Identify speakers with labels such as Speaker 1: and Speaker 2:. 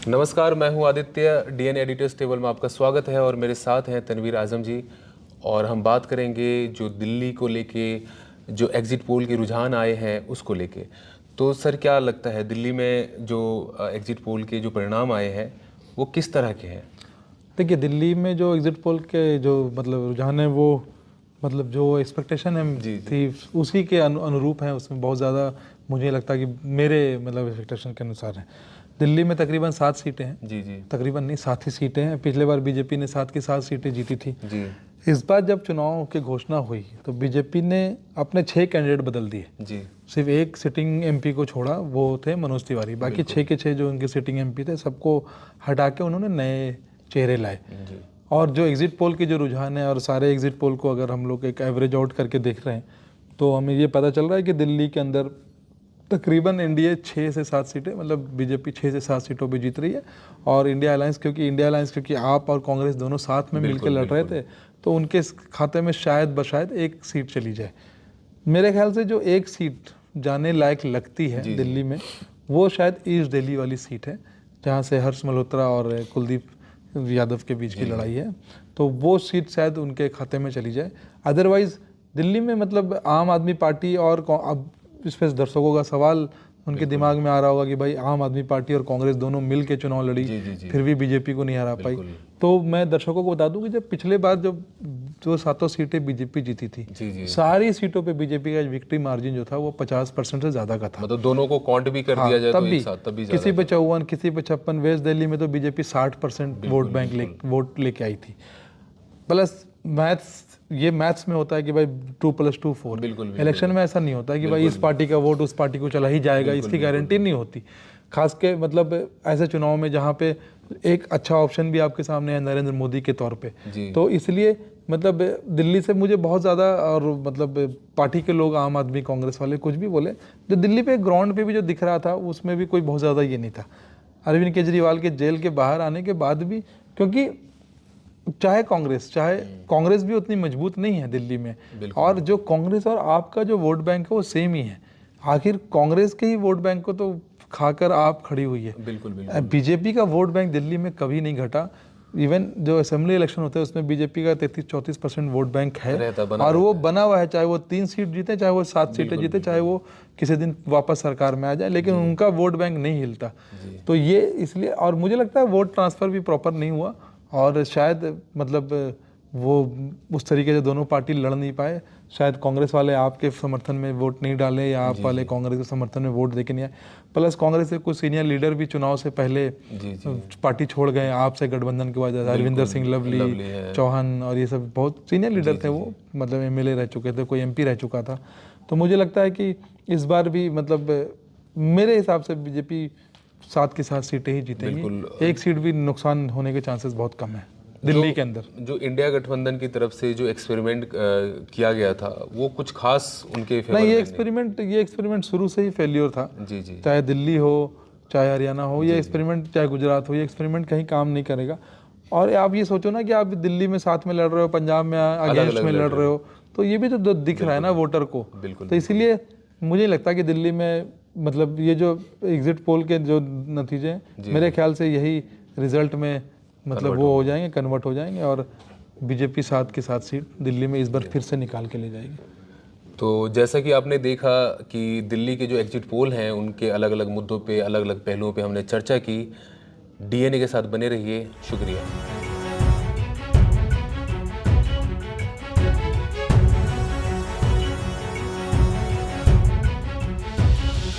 Speaker 1: नमस्कार, मैं हूं आदित्य। डीएन एडिटर्स टेबल में आपका स्वागत है और मेरे साथ हैं तनवीर आजम जी। और हम बात करेंगे जो दिल्ली को लेके जो एग्जिट पोल के रुझान आए हैं उसको लेके। तो सर, क्या लगता है दिल्ली में जो एग्जिट पोल के जो परिणाम आए हैं वो किस तरह के हैं?
Speaker 2: देखिए, दिल्ली में जो एग्जिट पोल के जो रुझान है वो जो एक्सपेक्टेशन है थी उसी के अनुरूप हैं। उसमें बहुत ज़्यादा मुझे लगता है कि मेरे एक्सपेक्टेशन के अनुसार है। दिल्ली में तकरीबन 7 सीटें हैं।
Speaker 1: जी।
Speaker 2: तकरीबन नहीं, 7 ही सीटें हैं। पिछले बार बीजेपी ने 7 की 7 सीटें जीती थी
Speaker 1: जी।
Speaker 2: इस बार जब चुनाव की घोषणा हुई तो बीजेपी ने अपने 6 कैंडिडेट बदल दिए जी। सिर्फ एक सिटिंग एमपी को छोड़ा, वो थे मनोज तिवारी। बाकी 6 के 6 जो उनके सिटिंग एमपी थे सबको हटा के उन्होंने नए चेहरे लाए। और जो एग्जिट पोल के जो रुझान है और सारे एग्जिट पोल को अगर हम लोग एक एवरेज आउट करके देख रहे हैं तो हमें ये पता चल रहा है कि दिल्ली के अंदर तकरीबन एनडीए 6 से 7 सीटें, मतलब बीजेपी 6 से 7 सीटों पे जीत रही है। और इंडिया अलायंस क्योंकि आप और कांग्रेस दोनों साथ में मिलकर लड़ रहे थे तो उनके खाते में शायद एक सीट चली जाए। मेरे ख्याल से जो एक सीट जाने लायक लगती है दिल्ली में वो शायद ईस्ट दिल्ली वाली सीट है, जहाँ से हर्ष मल्होत्रा और कुलदीप यादव के बीच की लड़ाई है। तो वो सीट शायद उनके खाते में चली जाए। अदरवाइज दिल्ली में आम आदमी पार्टी और अब इस पर दर्शकों का सवाल उनके दिमाग में आ रहा होगा कि भाई आम आदमी पार्टी और कांग्रेस दोनों मिल के चुनाव लड़ी, फिर भी बीजेपी को नहीं हरा पाई। तो मैं दर्शकों को बता दूं कि जब पिछले बार जो 7 सीटें बीजेपी जीती थी, सारी सीटों पे बीजेपी का विक्ट्री मार्जिन जो था वो 50% से ज्यादा का था।
Speaker 1: मतलब दोनों को काउंट भी कर दिया जाए
Speaker 2: तब भी किसी पे 54, किसी पे 56। वेस्ट दिल्ली में तो बीजेपी 60% वोट लेके आई थी। प्लस मैथ्स में होता है कि भाई 2 + 2 4। बिल्कुल। इलेक्शन में ऐसा नहीं होता है कि भाई इस पार्टी का वोट उस पार्टी को चला ही जाएगा, इसकी गारंटी नहीं होती। खास के ऐसे चुनाव में जहाँ पे एक अच्छा ऑप्शन भी आपके सामने है नरेंद्र मोदी के तौर पे। तो इसलिए दिल्ली से मुझे बहुत ज़्यादा, और पार्टी के लोग, आम आदमी कांग्रेस वाले कुछ भी बोले, जो दिल्ली पे ग्राउंड पे भी जो दिख रहा था उसमें भी कोई बहुत ज़्यादा ये नहीं था। अरविंद केजरीवाल के जेल के बाहर आने के बाद भी, क्योंकि चाहे कांग्रेस भी उतनी मजबूत नहीं है दिल्ली में, और जो कांग्रेस और आपका जो वोट बैंक है वो सेम ही है। आखिर कांग्रेस के ही वोट बैंक को तो खाकर आप खड़ी हुई है। बिल्कुल। बीजेपी का वोट बैंक दिल्ली में कभी नहीं घटा। इवन जो असेंबली इलेक्शन होते हैं उसमें बीजेपी का 33-34% वोट बैंक है, और वो बना हुआ है। चाहे वो 3 सीट जीते, चाहे वो 7 सीटें जीते, चाहे वो किसी दिन वापस सरकार में आ जाए, लेकिन उनका वोट बैंक नहीं हिलता। तो ये इसलिए, और मुझे लगता है वोट ट्रांसफर भी प्रॉपर नहीं हुआ, और शायद वो उस तरीके से दोनों पार्टी लड़ नहीं पाए। शायद कांग्रेस वाले आपके समर्थन में वोट नहीं डाले, या आप वाले कांग्रेस के समर्थन में वोट देके नहीं आए। प्लस कांग्रेस के कुछ सीनियर लीडर भी चुनाव से पहले पार्टी छोड़ गए आपसे गठबंधन के वजह से। हरविंदर सिंह लवली, चौहान और ये सब बहुत सीनियर लीडर थे। वो एमएलए रह चुके थे, कोई एमपी रह चुका था। तो मुझे लगता है कि इस बार भी मेरे हिसाब से बीजेपी 7 की 7 सीटें ही जीतेगी। एक सीट भी नुकसान होने के चांसेस बहुत कम है दिल्ली के अंदर। जो
Speaker 1: इंडिया गठबंधन की तरफ से जो एक्सपेरिमेंट किया गया था वो कुछ खास उनके फेवर
Speaker 2: नहीं, ये एक्सपेरिमेंट शुरू से ही फेल्योर था। चाहे दिल्ली हो, चाहे हरियाणा हो, ये एक्सपेरिमेंट, चाहे गुजरात हो, ये एक्सपेरिमेंट कहीं काम नहीं करेगा। और आप ये सोचो ना कि आप दिल्ली में साथ में लड़ रहे हो, पंजाब में अगेंस्ट में लड़ रहे हो, तो ये भी तो दिख रहा है ना वोटर को। तो इसीलिए मुझे लगता है कि दिल्ली में ये जो एग्जिट पोल के जो नतीजे हैं, मेरे ख्याल से यही रिजल्ट में वो हो जाएंगे, कन्वर्ट हो जाएंगे, और बीजेपी 7 की 7 सीट दिल्ली में इस बार फिर से निकाल के ले जाएगी।
Speaker 1: तो जैसा कि आपने देखा कि दिल्ली के जो एग्जिट पोल हैं उनके अलग अलग मुद्दों पे, अलग अलग पहलुओं पे हमने चर्चा की। डीएनए के साथ बने रहिए। शुक्रिया।